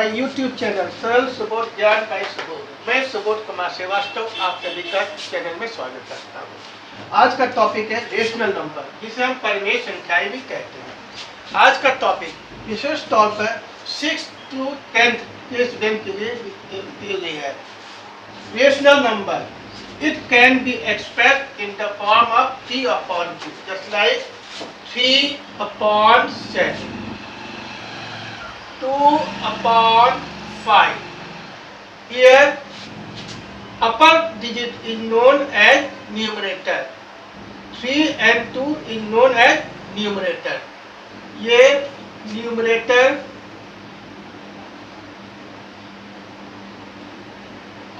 My YouTube channel सरल सुबोध ज्ञान का सुबोध। मैं सुबोध कुमार श्रीवास्तव आप सभी का चैनल में स्वागत करता हूँ। आज का टॉपिक है रेशनल नंबर, जिसे हम परिमेय संख्याएं भी कहते हैं। आज का टॉपिक विशेष तौर पर 6th to 10th के स्टूडेंट के लिए उपयोगी है। Rational number, it can be expressed in the form of 3 upon 2, just like 3 upon 7, 2 upon 5. Here upper digit is known as numerator, 3 and 2 is known as numerator. ये numerator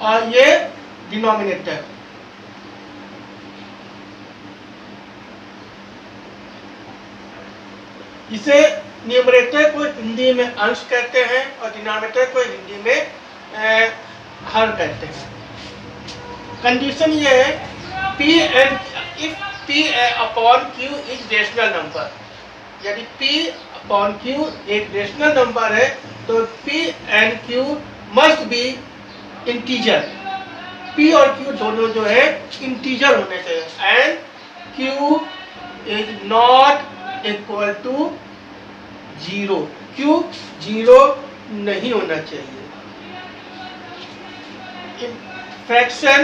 और ये denominator. इसे numerator को हिंदी में अंश कहते हैं और डिनोमिनेटर को हिंदी में हर कहते हैं। कंडीशन ये है P and if P upon Q is rational number, यदि P upon Q एक रेशनल नंबर है तो P and Q must be integer. P और Q दोनों जो है इंटीजर होने चाहिए and Q is not equal to 0। Q 0 नहीं होना चाहिए। फ्रैक्शन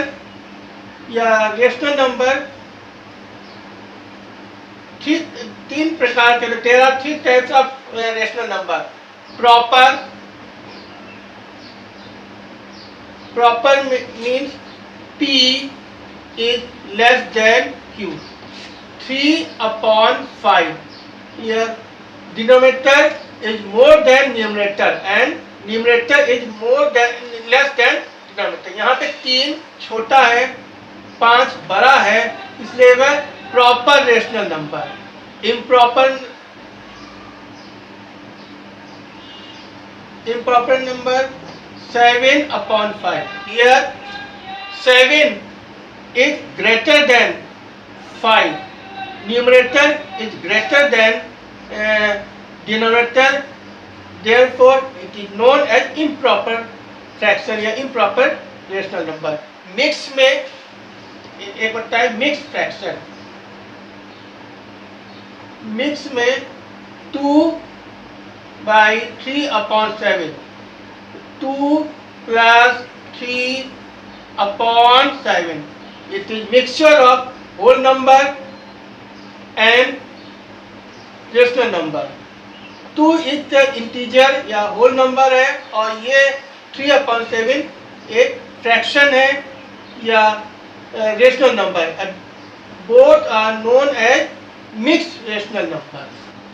या रेशनल नंबर तीन प्रकार के, there are 3 types of rational number. Proper means P is less than Q, 3 upon 5. Here denominator is more than numerator and numerator is less than denominator. यहाँ पे 3 छोटा है, 5 बड़ा है, इसलिए वह proper rational number. Improper number 7 upon 5. Here 7 is greater than 5. Numerator is greater than denominator. Therefore, it is known as improper fraction या improper rational number. Mix में एक होता है mixed fraction. Mix में 2/3 upon 7. 2 plus 3 upon 7. It is mixture of whole number and rational number. 2 is the integer या whole number है और ये 3 upon 7 एक fraction है या rational number है। Both are known as mixed rational number.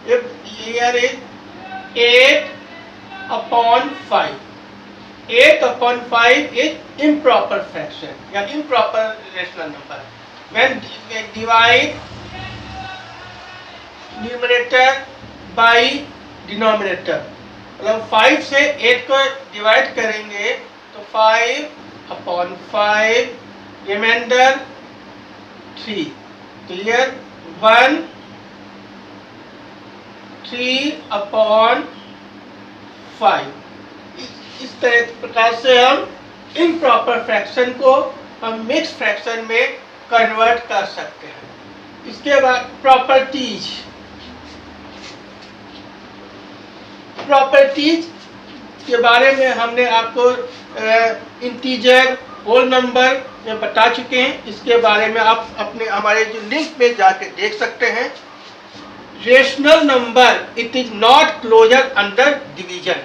Here is 8 upon 5. 8 upon 5 is improper fraction या improper rational number. When we divide numerator by denominator, मतलब 5 से 8 को डिवाइड करेंगे तो 5 upon 5, remainder 3. Clear? 1 3 upon 5. इस प्रकार से हम इम्प्रॉपर फ्रैक्शन को हम मिक्स फ्रैक्शन में कन्वर्ट कर सकते हैं। इसके बाद प्रॉपर्टीज के बारे में हमने आपको इंटीजर होल नंबर में बता चुके हैं। इसके बारे में आप अपने हमारे जो लिंक पे जाके देख सकते हैं। Rational number, it is not closure under division.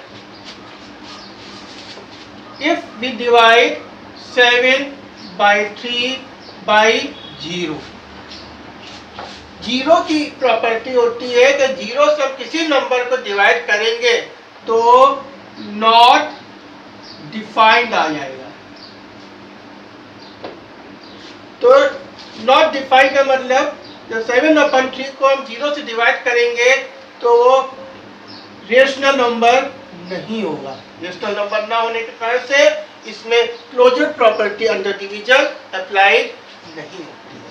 If we divide 7/3/0, 0 की प्रॉपर्टी होती है कि 0 से हम किसी नंबर को डिवाइड करेंगे तो नॉट डिफाइंड आ जाएगा। तो नॉट डिफाइंड का मतलब जब 7/3 को हम 0 से डिवाइड करेंगे तो वो रेशनल नंबर नहीं होगा। रेशनल नंबर ना होने के कारण से इसमें closure property under division apply नहीं होती है।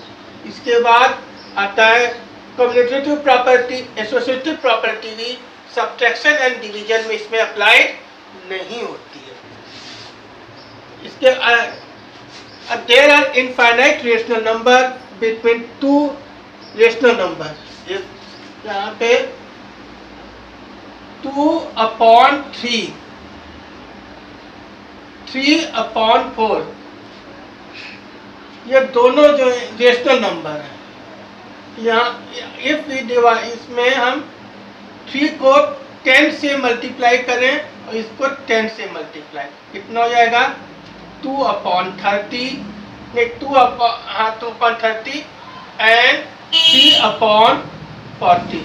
इसके बाद आता है कम्यूटेटिव प्रॉपर्टी, एसोसिएटिव प्रॉपर्टी भी सब्ट्रैक्शन एंड डिवीजन में इसमें अप्लाइड नहीं होती है। इसके there are infinite rational number between two rational number. यहाँ पे 2/3, 3/4, ये दोनों जो रेशनल नंबर है, यहाँ इफ वी डिवाइड, इसमें हम 3 को 10 से मल्टीप्लाई करें और इसको 10 से मल्टीप्लाई, कितना हो जाएगा 2/30, नहीं 2/30 एंड 3/40।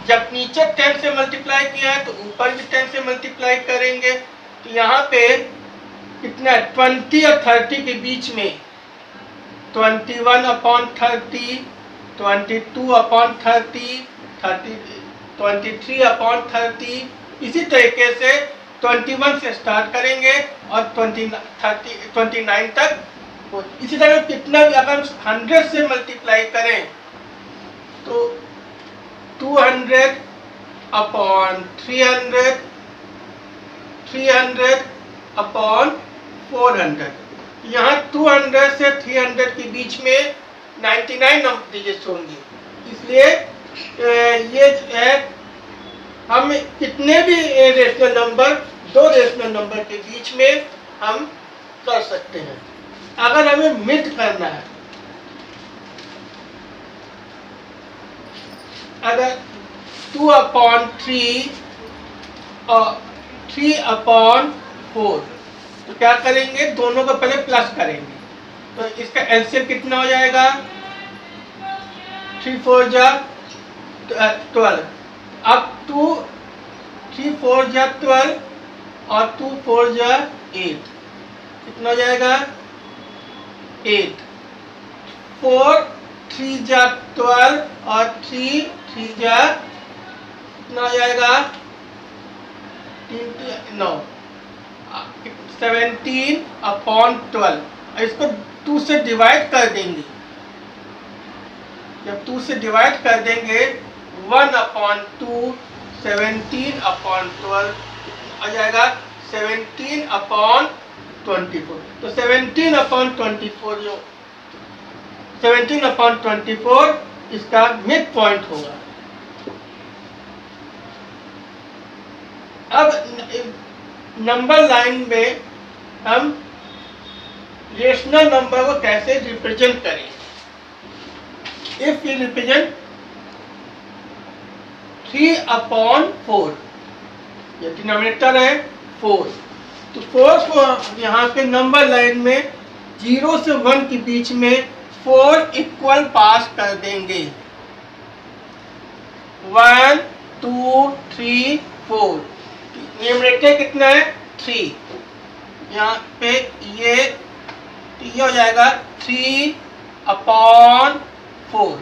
जब नीचे 10 से मल्टीप्लाई किया है तो ऊपर भी 10 से मल्टीप्लाई करेंगे, तो यहाँ पे कितना 20 और 30 के बीच में 21/30, 22/30, 23/30, इसी तरीके से 21 से स्टार्ट करेंगे और 29 तक। इसी तरह कितना भी अगर 100 से मल्टीप्लाई करें तो 200/300, 300/400। यहाँ 200 से 300 के बीच में 99 डिजिट्स होंगी, इसलिए ये है हम कितने भी रेशनल नंबर, दो रेशनल नंबर के बीच में हम कर सकते हैं। अगर हमें मिड करना है, अगर 2/3 और 3/4, तो क्या करेंगे, दोनों को पहले प्लस करेंगे, तो इसका एलसीएम कितना हो जाएगा 3 4 जा 12। अब 3 4 जा 12 और 2 4 जा 8, कितना हो जाएगा 8। 4 3 जा 12 और 3 3 जा कितना हो जाएगा 3 9, 17/12। इसको 2 से डिवाइड कर देंगे, जब 2 से डिवाइड कर देंगे 1/2, 17/12 आ जाएगा 17/24। तो 17/24 जो 17/24 इसका मिड पॉइंट होगा। अब नंबर लाइन में हम रेशनल नंबर को कैसे रिप्रेजेंट करें। इफ वी रिप्रेजेंट 3/4, ये डिनोमिनेटर है 4, तो 4 को यहाँ पे नंबर लाइन में 0 से 1 के बीच में 4 इक्वल पास कर देंगे, 1 2 3 4। न्यूमरेटर कितना है 3, यहाँ पे ये हो जाएगा 3/4।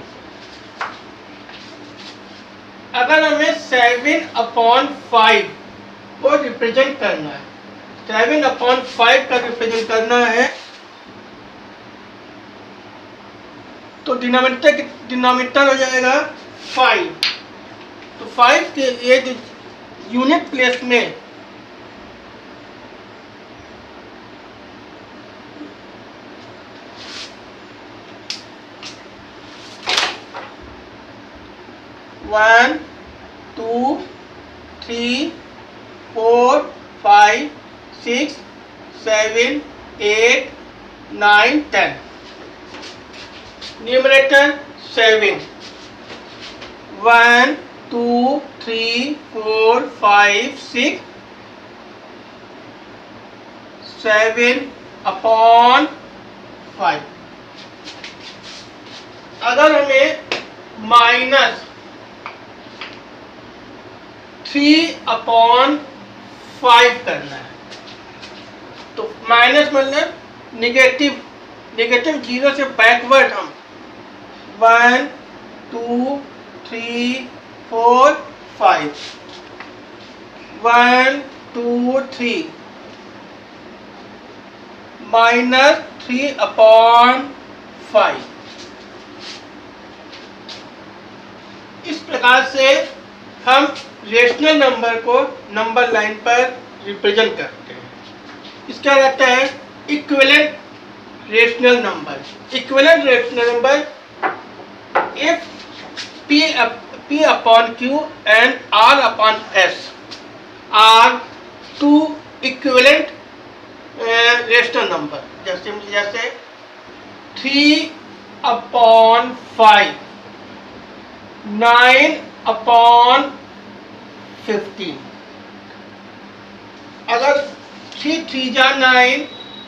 अगर हमें 7/5 को रिप्रेजेंट करना है, 7/5 का रिप्रेजेंट करना है, तो डिनोमिनेटर हो जाएगा 5। तो 5 के लिए जो यूनिट प्लेस में 1 2 3 4 5 6 7 8 9 10। न्यूमरेटर 7, 1 2 3 4 5 6 7/5। अगर हमें -3/5 करना है, तो माइनस मतलब निगेटिव 0 से बैकवर्ड हम 1 2 3 4 5 1 2 3 -3/5। इस प्रकार से हम रेशनल नंबर को नंबर लाइन पर रिप्रेजेंट करते हैं। इसका रहता है equivalent rational number. Equivalent rational number if P upon Q and R upon S are two equivalent rational number, जैसे 3 upon 5, 9 upon 15। अगर 3 3 जा 9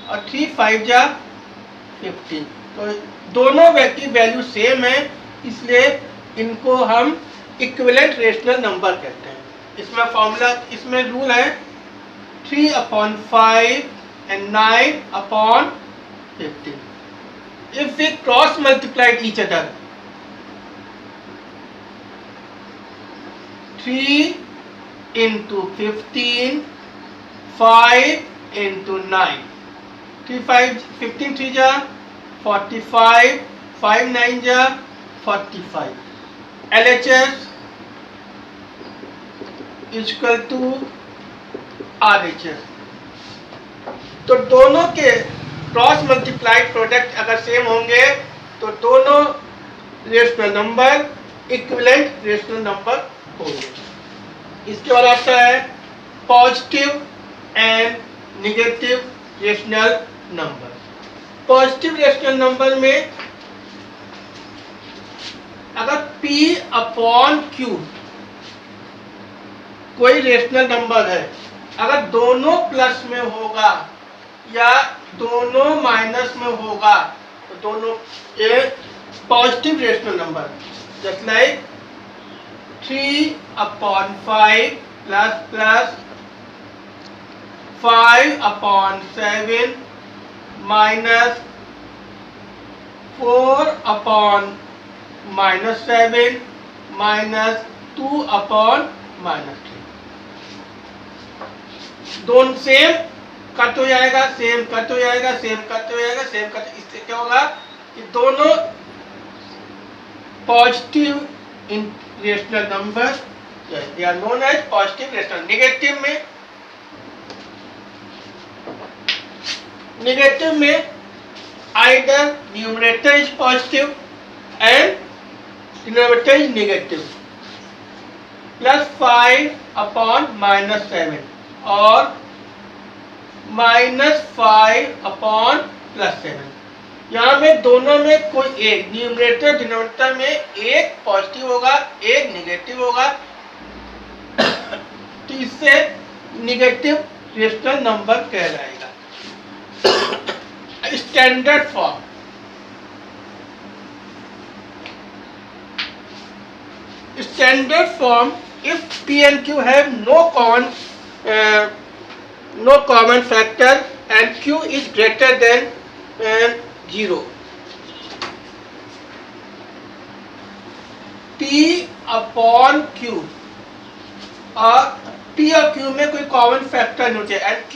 और 3 5 जा 15, तो दोनों की वैल्यू सेम है, इसलिए इनको हम इक्विवेलेंट रेशनल नंबर कहते हैं। इसमें फॉर्मूला, इसमें रूल है 3 upon 5 and 9 upon 15। If we cross multiplied each other, 3 into 15, 5 into 9, 3 5 15 3 जा 45, 5 9 जा 45। LHS is equal to RHS। तो दोनों के क्रॉस मल्टीप्लाइड प्रोडक्ट अगर सेम होंगे तो दोनों rational number equivalent rational number होंगे। इसके बाद आता है positive and negative rational number. Positive rational number में अगर P अपॉन Q कोई रेशनल नंबर है, अगर दोनों प्लस में होगा या दोनों माइनस में होगा तो दोनों एक positive rational number. Just like 3 upon 5 plus 5 upon 7 minus 4 upon minus 7 minus 2 upon minus 3। दोनों सेम कट हो जाएगा, सेम कट हो जाएगा, सेम कट हो जाएगा, सेम कट। इससे क्या होगा कि दोनों positive rational number, they are known as positive rational. Negative में either numerator is positive and denominator is negative, plus 5 upon minus 7 और minus 5 upon plus 7। यहाँ में दोनों में कोई एक न्यूमरेटर डिनोमिनेटर में एक पॉजिटिव होगा, एक नेगेटिव होगा, तो इससे नेगेटिव रेशनल नंबर कहलाएगा। Standard form, standard form, if P and Q have no common factor and Q is greater than 0, P upon Q और P और Q में कोई कॉमन फैक्टर नहीं होते and Q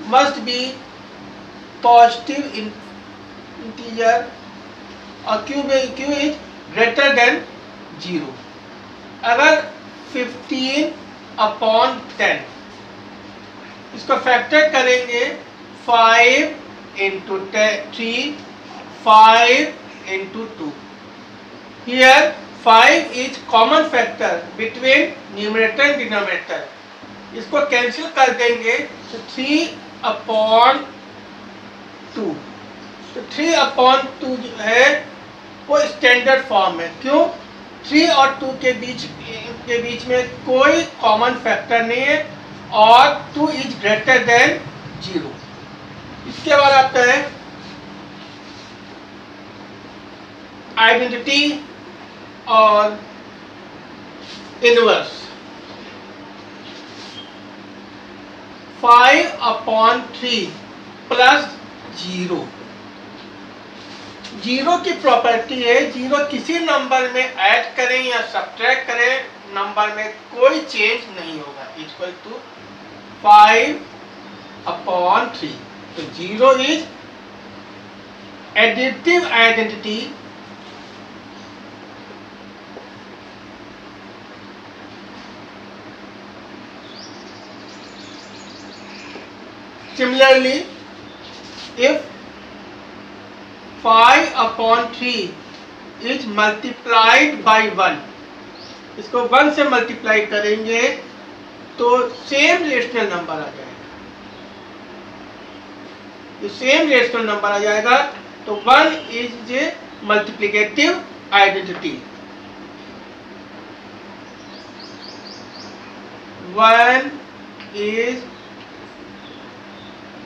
must be positive integer और Q is greater than 0। अगर 15 upon 10 इसको factor करेंगे 5 into 3, 5 into 2। Here 5 is common factor between numerator and denominator। इसको कैंसिल कर देंगे तो 3 upon 2। तो 3 upon 2 जो है वो स्टैंडर्ड फॉर्म है। क्यों? 3 और 2 के बीच में कोई कॉमन फैक्टर नहीं है और 2 इज ग्रेटर देन 0। इसके बाद आता है आइडेंटिटी और इनवर्स। 5 upon 3 plus 0। 0 की प्रॉपर्टी है, 0 किसी नंबर में ऐड करें या सब्ट्रैक्ट करें, नंबर में कोई चेंज नहीं होगा। Equal to 5 upon 3। तो 0 is additive identity Similarly, if 5/3 is multiplied by 1, इसको 1 से मल्टीप्लाई करेंगे तो सेम रेशनल नंबर आ जाएगा। ये सेम रेशनल नंबर आ जाएगा, तो 1 is a multiplicative identity. 1 is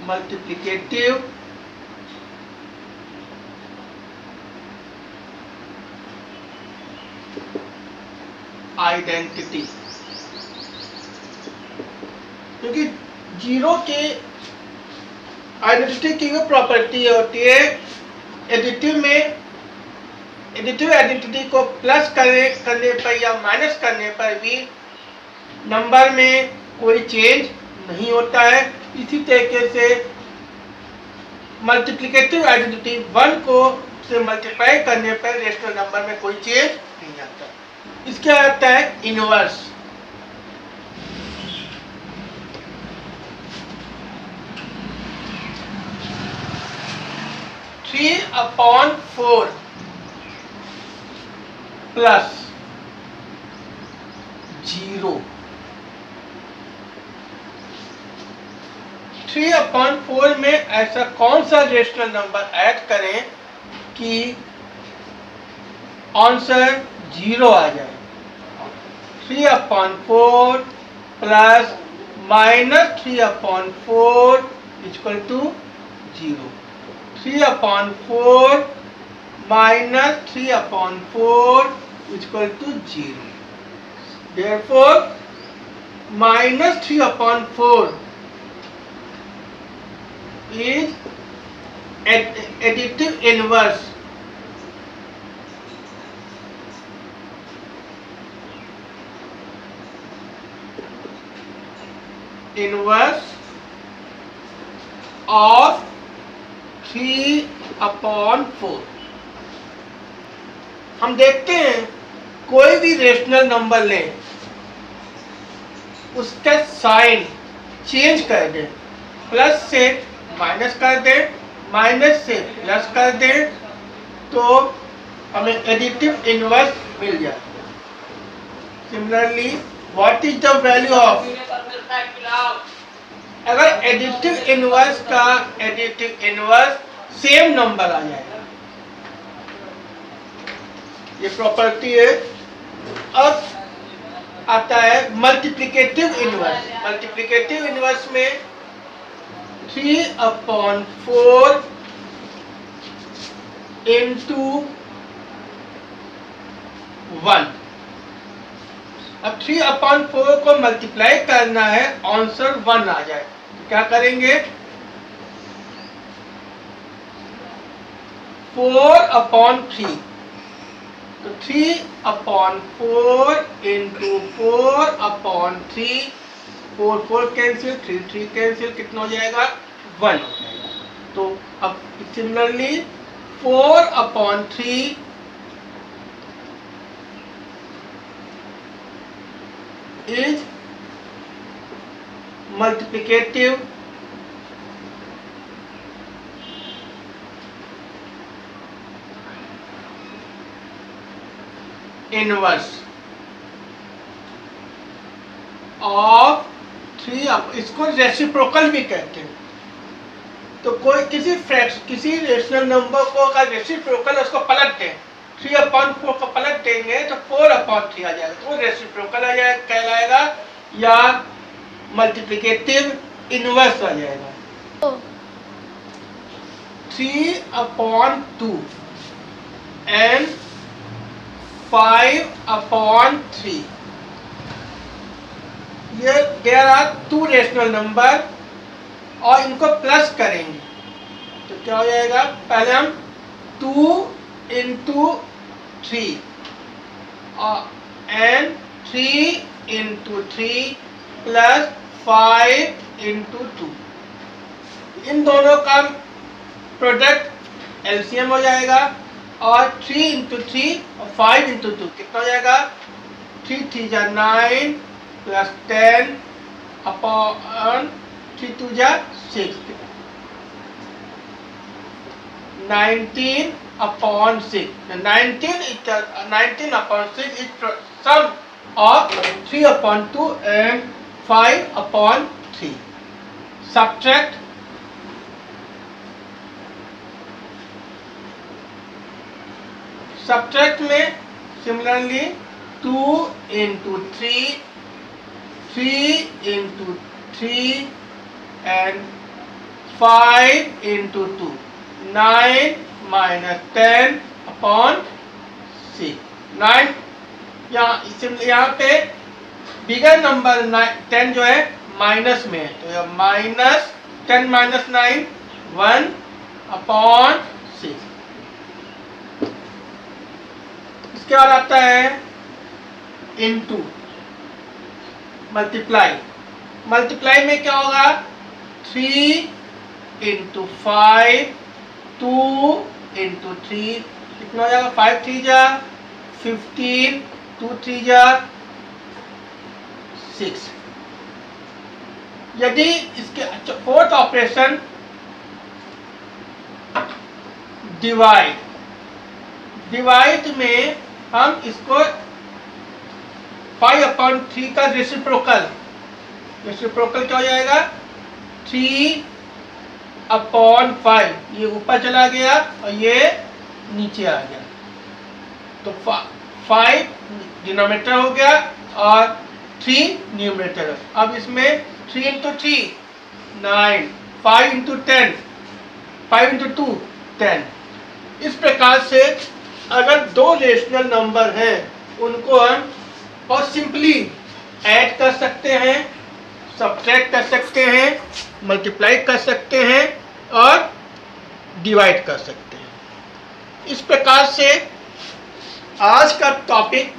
multiplicative identity. क्योंकि जीरो के आइडेंटिटी की वो प्रॉपर्टी होती है, एडिटिव में एडिटिव आइडेंटिटी को प्लस करने पर या माइनस करने पर भी नंबर में कोई चेंज नहीं होता है। इसी तरीके से मल्टीप्लिकेटिव आइडेंटिटी 1 को से मल्टीप्लाई करने पर रेशनल नंबर में कोई चेंज नहीं आता। इसके आता है इनवर्स। Three upon 4 plus 0। 3/4 में ऐसा कौन सा रेशनल नंबर ऐड करें कि आंसर 0 आ जाए। 3/4 plus -3/4 equal to 0। 3/4 -3/4 equal to 0। Therefore, -3/4 is additive inverse of 3/4। हम देखते हैं कोई भी रेशनल नंबर लें, उसका साइन चेंज कर दें, प्लस से माइनस कर दें, माइनस से प्लस कर दें, तो हमें एडिटिव इनवर्स मिल जाए। Similarly, what is the value of, अगर एडिटिव इनवर्स का एडिटिव इनवर्स सेम नंबर आ जाएगा, ये प्रॉपर्टी है। अब आता है मल्टीप्लिकेटिव इनवर्स। मल्टीप्लिकेटिव इनवर्स में 3/4 into 1। अब 3/4 को मल्टीप्लाई करना है, आंसर 1 आ जाए, तो क्या करेंगे, 4/3। तो 3/4 into 4/3, 4 कैंसिल, 3 कैंसिल, कितना हो जाएगा, 1 हो जाएगा। तो अब similarly 4/3 is multiplicative inverse of 3। इसको रेसिप्रोकल भी कहते हैं। तो कोई किसी रेशनल नंबर को अगर रेसिप्रोकल उसको पलट दें, 3/4 को पलट देंगे तो 4/3 आ जाएगा, तो रेसिप्रोकल आ जाएगा, कहलाएगा, या मल्टीप्लिकेटिव इनवर्स आ जाएगा। 3/2 एंड 5/3, ये देयर आर 2 रेशनल नंबर और इनको प्लस करेंगे तो क्या हो जाएगा, पहले हम 2 into 3 and 3 into 3 plus 5 into 2, इन दोनों का प्रोडक्ट एलसीएम हो जाएगा, और 3 into 3 और 5 into 2 कितना हो जाएगा, 3 3 9 प्लस 10 अपॉन 3 2 जा 6, 19 upon 6. 19 upon 6 is sum of 3 upon 2 and 5 upon 3. Subtract में similarly 2 into 3, 3 into 3 and 5 into 2. 9 minus 10 upon 6. 9 यहाँ पे बिगर नंबर 10 जो है माइनस में है, तो यह माइनस 10 माइनस 9 1 अपॉन 6. इसके बाद आता है इनटू मल्टीप्लाई में क्या होगा 3 into 5, 2 into 3 कितना हो जाएगा 5 3 जा 15, 2 3 जा 6. यदि इसके फोर्थ ऑपरेशन डिवाइड में हम इसको 5/3 का रेसिप्रोकल क्या हो जाएगा 3/5. ये ऊपर चला गया और ये नीचे आ गया, तो 5 डिनोमिनेटर हो गया और 3 न्यूमरेटर. अब इसमें 3 into 3 9, 5 into 10, 5 into 2 10. इस प्रकार से अगर दो रेशनल नंबर हैं उनको हम बहुत सिंपली ऐड कर सकते हैं, सब्ट्रैक्ट कर सकते हैं, मल्टीप्लाई कर सकते हैं और डिवाइड कर सकते हैं. इस प्रकार से आज का टॉपिक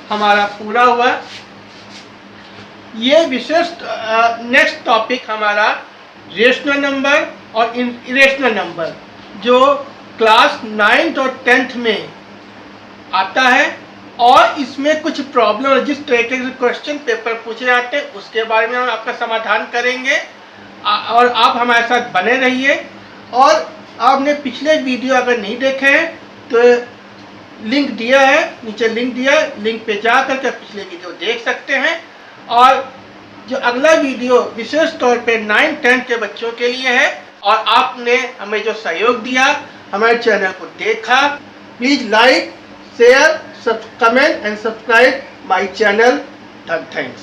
हमारा पूरा हुआ. ये विशेष नेक्स्ट टॉपिक हमारा रेशनल नंबर और इरेशनल नंबर जो क्लास 9th और 10th में आता है, और इसमें कुछ प्रॉब्लम जिस तरीके से क्वेश्चन पेपर पूछे जाते हैं उसके बारे में हम आपका समाधान करेंगे. और आप हमारे साथ बने रहिए. और आपने पिछले वीडियो अगर नहीं देखे हैं तो लिंक दिया है, नीचे लिंक दिया है, लिंक पे जा करके पिछले वीडियो देख सकते हैं. और जो अगला वीडियो विशेष तौर पे 9th 10th के बच्चों के लिए है, और आपने हमें जो सहयोग दिया, हमारे चैनल को देखा, please like, share, comment and subscribe my channel. Thanks.